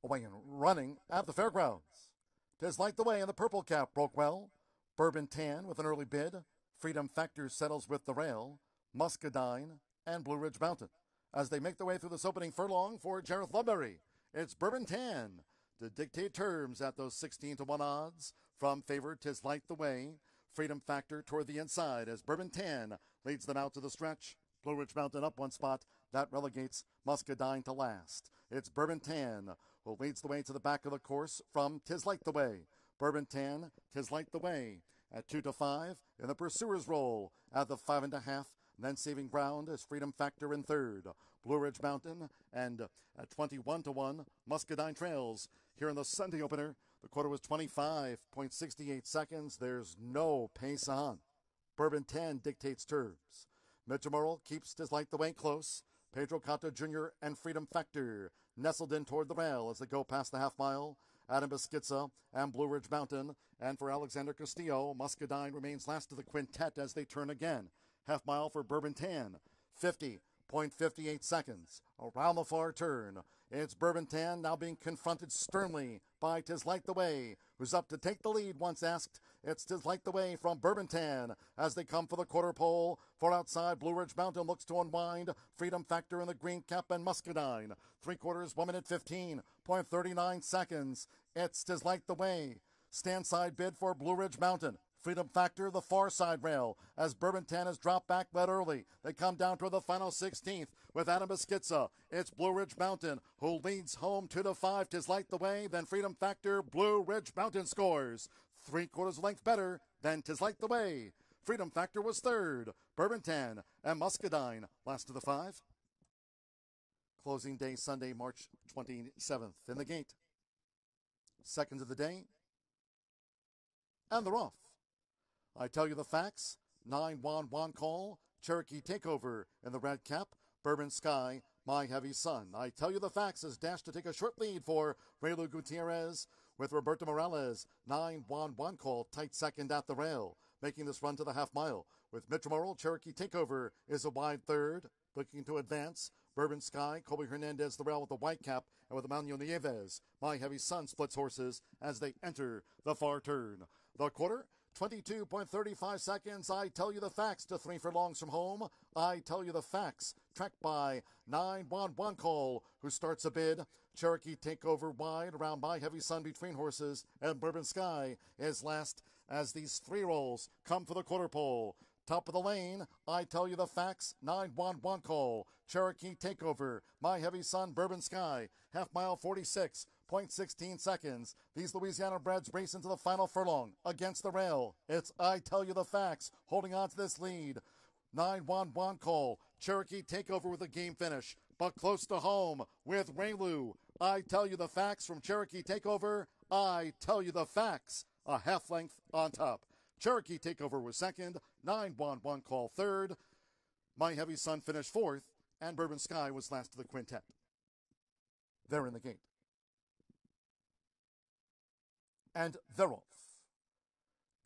away and running at the fairgrounds. 'Tis Light the Way in the purple cap broke well. Bourbon Tan with an early bid. Freedom Factor settles with the rail. Muscadine and Blue Ridge Mountain as they make their way through this opening furlong for Jareth Ludbury. It's Bourbon Tan to dictate terms at those 16-1 odds. From favorite, 'Tis Light the Way. Freedom Factor toward the inside as Bourbon Tan leads them out to the stretch. Blue Ridge Mountain up one spot. That relegates Muscadine to last. It's Bourbon Tan who leads the way to the back of the course from 'Tis Light the Way. Bourbon Tan, 'Tis Light the Way at 2-5 in the pursuer's roll at the 5.5. Then saving ground is Freedom Factor in third. Blue Ridge Mountain and at 21-1 Muscadine trails. Here in the Sunday opener, the quarter was 25.68 seconds. There's no pace on. Bourbon Tan dictates terms. Mitchell Morrill keeps 'Tis Light the Way close. Pedro Cotto Jr. and Freedom Factor nestled in toward the rail as they go past the half mile. Adam Beschizza and Blue Ridge Mountain. And for Alexander Castillo, Muscadine remains last of the quintet as they turn again. Half mile for Bourbon Tan, 50.58 seconds. Around the far turn, it's Bourbon Tan now being confronted sternly by 'Tis Light the Way, who's up to take the lead once asked. It's 'Tis Light the Way from Bourbon Tan as they come for the quarter pole. For outside, Blue Ridge Mountain looks to unwind. Freedom Factor in the green cap and Muscadine. 3/4, 1 minute 15.39 seconds. It's 'Tis Light the Way. Stand side bid for Blue Ridge Mountain. Freedom Factor, the far side rail, as Bourbon Tan has dropped back led early. They come down toward the final 16th with Adam Beschizza. It's Blue Ridge Mountain who leads home 2-5. 'Tis Light the Way, then Freedom Factor. Blue Ridge Mountain scores 3/4 length better than 'Tis Light the Way. Freedom Factor was third. Bourbon Tan and Muscadine last of the five. Closing day Sunday, March 27th in the gate. Seconds of the day, and they're off. I tell you the facts. 9-1 call. Cherokee Takeover in the red cap. Bourbon Sky, My Heavy Sun. I tell you the facts as Dash to take a short lead for Raylu Gutierrez with Roberto Morales. 9-1 call. Tight second at the rail. Making this run to the half mile. With Mitchell Morrill, Cherokee Takeover is a wide third. Looking to advance. Bourbon Sky, Colby Hernandez the rail with the white cap, and with Emmanuel Nieves. My Heavy Sun splits horses as they enter the far turn. The quarter, 22.35 seconds. I tell you the facts to 3 furlongs from home. I tell you the facts. Tracked by 9-1 call, who starts a bid. Cherokee Takeover wide around My Heavy Sun between horses, and Bourbon Sky is last as these 3 rolls come for the quarter pole. Top of the lane, I tell you the facts. 9-1 call. Cherokee Takeover. My Heavy Sun, Bourbon Sky. Half mile 46.16 seconds. These Louisiana breds race into the final furlong against the rail. It's I tell you the facts. Holding on to this lead. 9-1 call. Cherokee Takeover with a game finish, but close to home with Raylu. I tell you the facts from Cherokee Takeover. I tell you the facts. A half length on top. Cherokee Takeover was second, 9-1 call third. My Heavy Sun finished fourth, and Bourbon Sky was last of the quintet. They're in the gate. And they're off.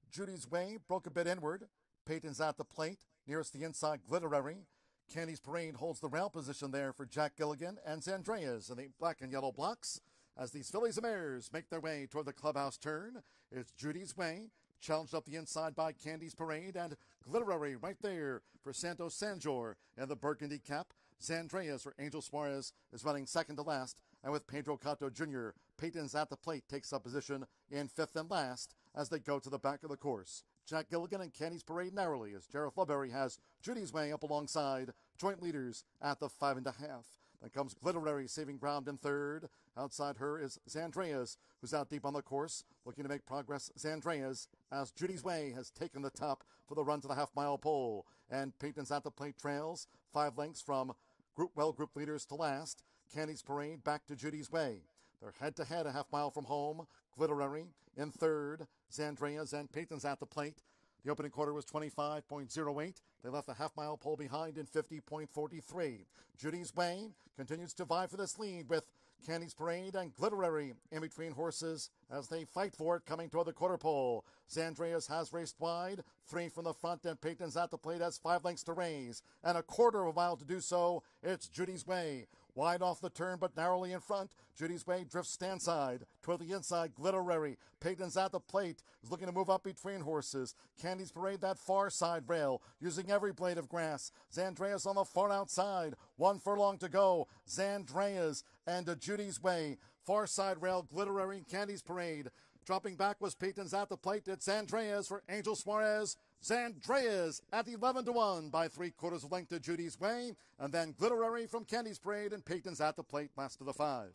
Judy's Way broke a bit inward. Peyton's at the plate, nearest the inside Glitterary. Candy's Parade holds the rail position there for Jack Gilligan and Zandreas in the black and yellow blocks. As these fillies and mares make their way toward the clubhouse turn, it's Judy's Way, challenged up the inside by Candy's Parade, and Glitterary right there for Santos Sanjor in the burgundy cap. Zandreas, or Angel Suarez, is running second to last, and with Pedro Cotto Jr., Peyton's at the plate takes up position in fifth and last as they go to the back of the course. Jack Gilligan and Candy's Parade narrowly as Jareth Ludbury has Judy's Way up alongside, joint leaders at the 5.5. Then comes Glitterary saving ground in third. Outside her is Zandreas, who's out deep on the course, looking to make progress. Zandreas, as Judy's Way has taken the top for the run to the half-mile pole. And Peyton's at the plate trails, 5 lengths from group leaders to last. Candy's Parade back to Judy's Way. They're head-to-head a half-mile from home. Glitterary in third. Zandreas and Peyton's at the plate. The opening quarter was 25.08. They left the half-mile pole behind in 50.43. Judy's Way continues to vie for this lead with Candy's Parade and Glitterary in between horses as they fight for it coming toward the quarter pole. Zandreas has raced wide, 3 from the front, and Peyton's at the plate has 5 lengths to raise, and a quarter of a mile to do so. It's Judy's Way. Wide off the turn, but narrowly in front. Judy's Way drifts stand side. Toward the inside, Glitterary. Peyton's at the plate. Is looking to move up between horses. Candy's Parade that far side rail, using every blade of grass. Zandreas on the far outside. 1 furlong to go. Zandreas and Judy's Way. Far side rail, Glitterary, Candy's Parade. Dropping back was Peyton's at the plate. It's Zandreas for Angel Suarez. Zandreas at 11-1 by 3/4 of length to Judy's Way. And then Glitterary from Candy's Parade and Peyton's at the plate last of the 5.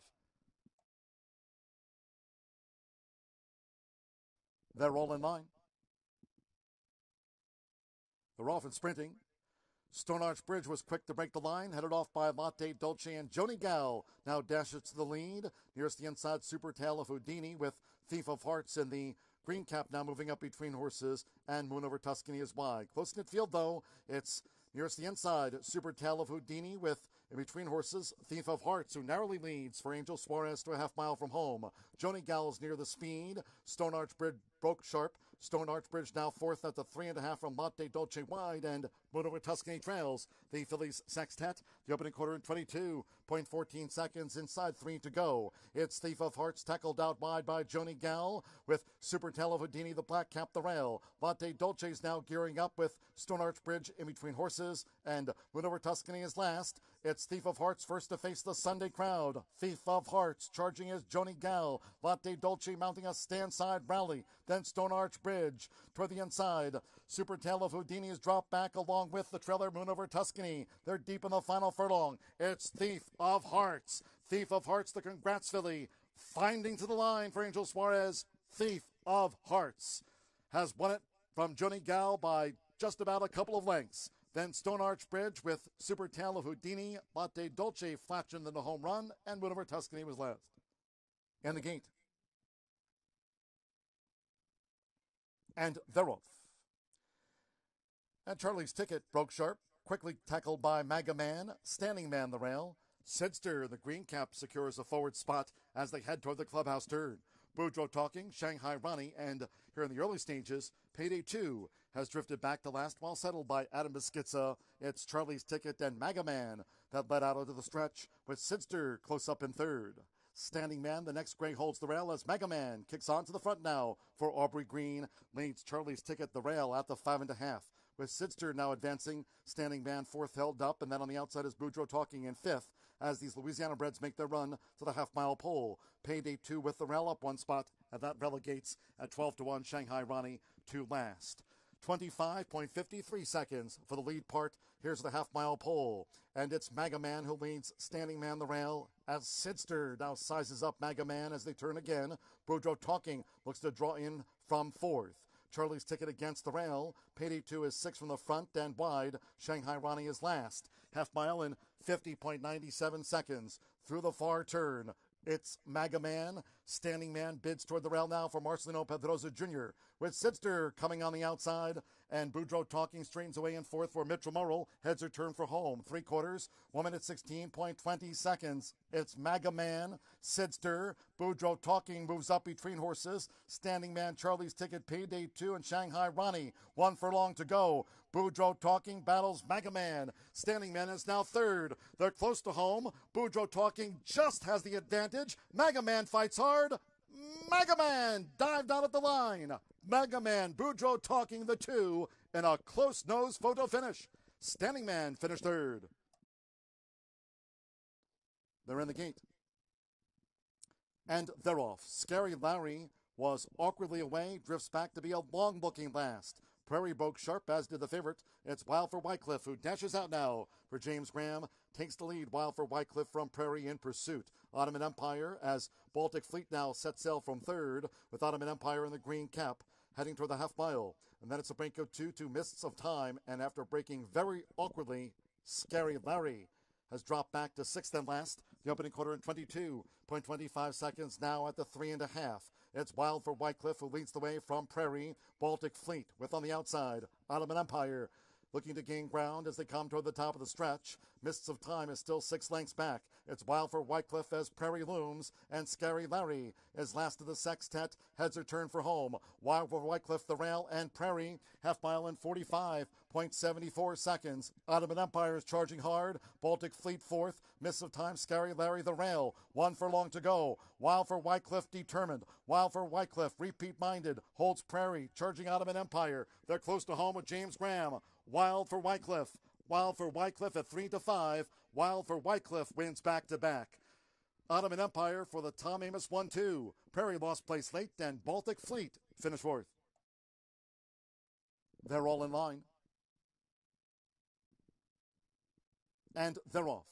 They're all in line. They're off and sprinting. Stone Arch Bridge was quick to break the line, headed off by Latte Dolce and Joni Gal. Now dashes to the lead. Nearest the inside, Super Tale of Houdini with Thief of Hearts in the green cap now moving up between horses, and Moon Over Tuscany is wide. Close knit field though, it's nearest the inside, Super Tale of Houdini with in between horses, Thief of Hearts, who narrowly leads for Angel Suarez to a half mile from home. Joni Gal is near the speed. Stone Arch Bridge broke sharp. Stone Arch Bridge now fourth at the 3.5 from Latte Dolce wide, and Moon Over Tuscany trails the Phillies Sextet. The opening quarter in 22.14 seconds, inside 3 to go. It's Thief of Hearts tackled out wide by Joni Gal with Super Tale of Houdini, the black cap the rail. Latte Dolce is now gearing up with Stone Arch Bridge in between horses, and Moon Over Tuscany is last. It's Thief of Hearts first to face the Sunday crowd. Thief of Hearts charging is Joni Gal. Latte Dolce mounting a stand side rally. Then Stone Arch Bridge toward the inside. Super Tale of Houdini is dropped back along with the trailer Moon Over Tuscany. They're deep in the final furlong. It's Thief of Hearts. Thief of Hearts, the Congrats filly, finding to the line for Angel Suarez. Thief of Hearts has won it from Joni Gal by just about a couple of lengths. Then Stone Arch Bridge with Super Tale of Houdini, Latte Dolce flattened in the home run, and Moon Over Tuscany was last. And the gate. And they're off. And Charlie's Ticket broke sharp, quickly tackled by Maga Man, Standing Man the rail. Sidster, the green cap, secures a forward spot as they head toward the clubhouse turn. Boudreaux Talking, Shanghai Ronnie, and here in the early stages, Payday 2 has drifted back to last while settled by Adam Beschizza. It's Charlie's Ticket and Maga Man that led out into the stretch with Sidster close up in third. Standing Man, the next gray, holds the rail as Maga Man kicks on to the front now for Aubrey Green, leads Charlie's Ticket the rail at the 5.5. With Sidster now advancing, Standing Man fourth held up, and then on the outside is Boudreaux Talking in fifth as these Louisiana breds make their run to the half-mile pole. Payday 2 with the rail up one spot, and that relegates at 12-1 Shanghai Ronnie to last. 25.53 seconds for the lead part. Here's the half-mile pole, and it's Maga Man who leads Standing Man the rail as Sidster now sizes up Maga Man as they turn again. Boudreaux Talking looks to draw in from fourth. Charlie's Ticket against the rail. Payday 2 is 6 from the front and wide. Shanghai Ronnie is last. Half mile in 50.97 seconds through the far turn. It's Maga Man. Standing Man bids toward the rail now for Marcelino Pedroza Jr. with Sidster coming on the outside, and Boudreaux Talking straightens away in fourth for Mitchell Murrell. Heads are turned for home. 3/4, 1 minute 16.20 seconds. It's Maga Man, Sidster. Boudreaux Talking moves up between horses. Standing Man, Charlie's Ticket, Payday 2, and Shanghai Ronnie. 1 furlong to go. Boudreaux Talking battles Maga Man. Standing Man is now third. They're close to home. Boudreaux Talking just has the advantage. Maga Man fights hard. Maga Man dived out at the line. Maga Man, Boudreaux Talking the 2 in a close nose photo finish. Standing Man finished third. They're in the gate. And they're off. Scary Larry was awkwardly away, drifts back to be a long booking last. Prairie broke sharp, as did the favorite. It's Wild for Wycliffe, who dashes out now for James Graham. Takes the lead, Wild for Wycliffe from Prairie in pursuit. Ottoman Empire, as Baltic Fleet now sets sail from third, with Ottoman Empire in the green cap, heading toward the half mile. And then it's a break of 2 Mists of Time, and after breaking very awkwardly, Scary Larry has dropped back to sixth and last. The opening quarter in 22.25 seconds, now at the 3.5. It's Wild for Wycliffe, who leads the way from Prairie. Baltic Fleet with on the outside Ottoman Empire. looking to gain ground as they come toward the top of the stretch. Mists of Time is still 6 lengths back. It's Wild for Wycliffe as Prairie looms, and Scary Larry is last of the sextet. Heads are turned for home. Wild for Wycliffe, the rail, and Prairie, half mile in 45.74 seconds. Ottoman Empire is charging hard. Baltic Fleet fourth. Mists of Time, Scary Larry, the rail. 1 furlong to go. Wild for Wycliffe determined. Wild for Wycliffe, repeat-minded, holds Prairie, charging Ottoman Empire. They're close to home with James Graham. Wild for Wycliffe. Wild for Wycliffe at 3-5. Wild for Wycliffe wins back-to-back. Ottoman Empire for the Tom Amoss 1-2. Prairie lost place late, and Baltic Fleet finished fourth. They're all in line. And they're off.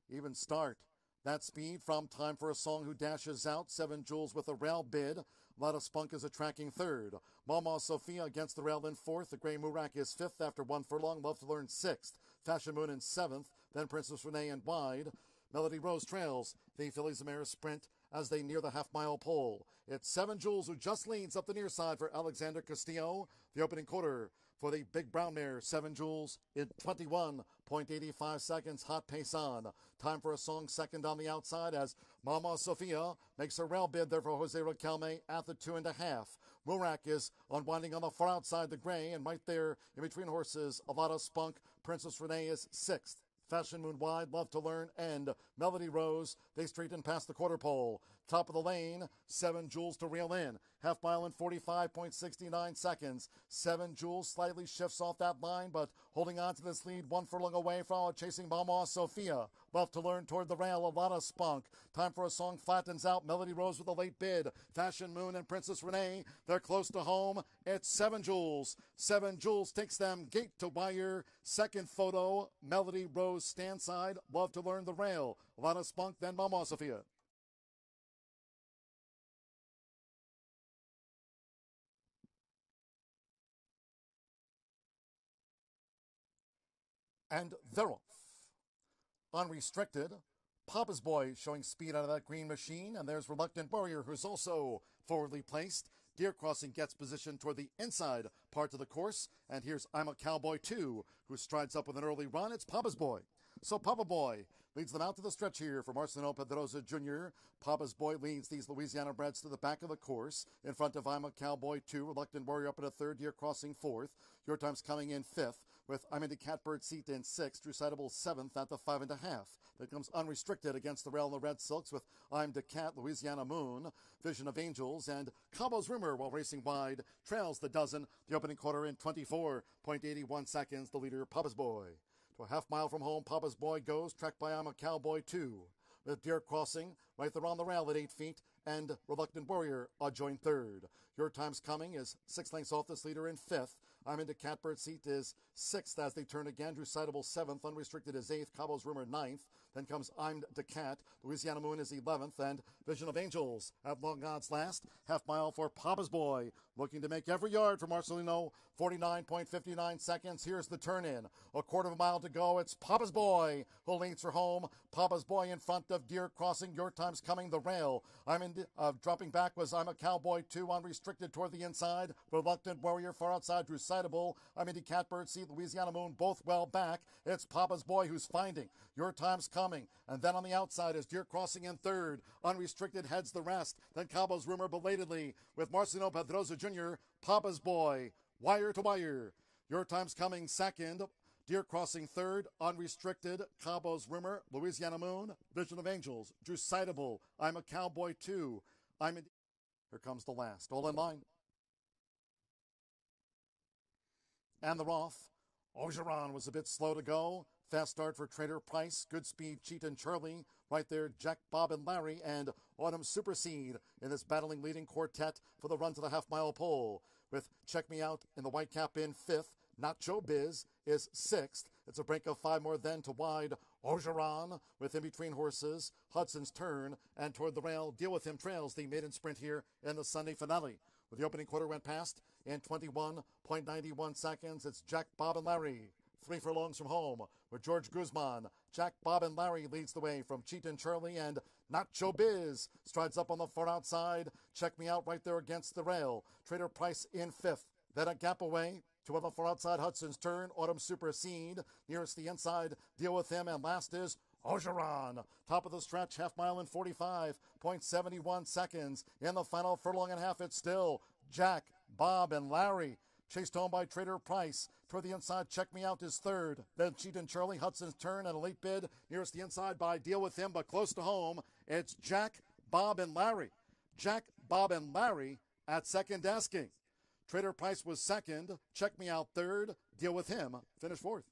Even start. That speed from Time for a Song, who dashes out. 7 Jewels with a rail bid. Lotta Spunk is a tracking third. Mama Sophia against the rail in fourth. The Grey Murak is fifth after 1 furlong. Love to Learn sixth. Fashion Moon in seventh. Then Princess Renee and Wide. Melody Rose trails the Fillies of Mare Sprint as they near the half-mile pole. It's 7 Jewels who just leads up the near side for Alexander Castillo. The opening quarter for the Big Brown Mare, 7 Jewels in 21.85 seconds. Hot pace on. Time for a Song second on the outside as Mama Sophia makes her rail bid there for Jose Riquelme at the 2.5. Murak is unwinding on the far outside the Gray, and right there in between horses, a lot of spunk. Princess Renee is sixth. Fashion Moon Wide, Love to Learn, and Melody Rose. They straighten past the quarter pole. Top of the lane, 7 Jewels to reel in. Half mile in 45.69 seconds. 7 Jewels slightly shifts off that line, but holding on to this lead 1 furlong away from chasing Mama Sophia. Love to Learn toward the rail, a lot of spunk. Time for a Song flattens out. Melody Rose with a late bid. Fashion Moon and Princess Renee, they're close to home. It's 7 Jewels. 7 Jewels takes them gate to wire. Second photo, Melody Rose stand side. Love to Learn the rail. A lot of spunk, then Mama Sophia. And they're off. Unrestricted, Papa's Boy showing speed out of that green machine, and there's Reluctant Warrior, who's also forwardly placed. Deer Crossing gets positioned toward the inside part of the course, and here's I'm a Cowboy 2, who strides up with an early run. It's Papa's Boy. So Papa Boy leads them out to the stretch here for Marcelino Pedrosa Jr. Papa's Boy leads these Louisiana breds to the back of the course. In front of I'm a Cowboy 2, Reluctant Warrior up at a third, Deer Crossing fourth. Your Time's coming in fifth, with I'm into Catbird Seat in sixth, Drusidable seventh at the 5.5. Then comes Unrestricted against the rail in the red silks with I'm to Cat, Louisiana Moon, Vision of Angels, and Cabo's Rumor, while racing wide, trails the dozen. The opening quarter in 24.81 seconds, the leader, Papa's Boy. To a half mile from home, Papa's Boy goes, tracked by I'm a Cowboy 2. With Deer Crossing, right there on the rail at 8 feet, and Reluctant Warrior a joint third. Your Time's Coming is 6 lengths off this leader in fifth. I'm into Catbird Seat is sixth as they turn again. Drusidable seventh. Unrestricted is eighth. Cabo's Rumor ninth. Then comes I'm to Cat. Louisiana Moon is 11th. And Vision of Angels at long odds last. Half mile for Papa's Boy. Looking to make every yard for Marcelino. 49.59 seconds. Here's the turn in. A quarter of a mile to go. It's Papa's Boy who leads for home. Papa's Boy in front of Deer Crossing. Your Time's Coming, the rail. Dropping back was I'm a Cowboy 2. Unrestricted toward the inside. Reluctant Warrior far outside. Drusidable. I'm into Catbird Seat. Louisiana Moon both well back. It's Papa's Boy who's finding. Your Time's Coming. And then on the outside is Deer Crossing in third. Unrestricted heads the rest. Then Cabo's Rumor belatedly with Marcelino Pedrosa Jr. Papa's Boy. Wire to wire. Your Time's Coming second. Deer Crossing third. Unrestricted. Cabo's Rumor. Louisiana Moon. Vision of Angels. Drusidable. I'm a Cowboy 2. Here comes the last. All in line. And they're off. Ogeron was a bit slow to go. Fast start for Trader Price. Good speed, Cheat and Charlie. Right there, Jack, Bob, and Larry. And Autumn Supersede in this battling leading quartet for the run to the half-mile pole. With Check Me Out in the white cap in fifth. Nacho Biz is sixth. It's a break of 5 more then to wide. Ogeron with in between horses. Hudson's Turn and toward the rail. Deal With Him trails the maiden sprint here in the Sunday finale. With the opening quarter went past in 21.91 seconds. It's Jack, Bob, and Larry. 3 furlongs from home with George Guzman. Jack, Bob, and Larry leads the way from Cheat and Charlie, and Nacho Biz strides up on the far outside. Check Me Out right there against the rail. Trader Price in fifth. Then a gap away Two on the far outside, Hudson's Turn, Autumn Supersede. Nearest the inside, Deal With Him, and last is Ogeron. Top of the stretch, half mile in 45.71 seconds. In the final furlong and a half, it's still Jack, Bob, and Larry. Chased home by Trader Price. Toward the inside, Check Me Out is third. Then Cheat and Charlie, Hudson's Turn, and a late bid. Nearest the inside by Deal With Him, but close to home. It's Jack, Bob, and Larry. Jack, Bob, and Larry at second asking. Trader Price was second. Check Me Out third. Deal With Him finished fourth.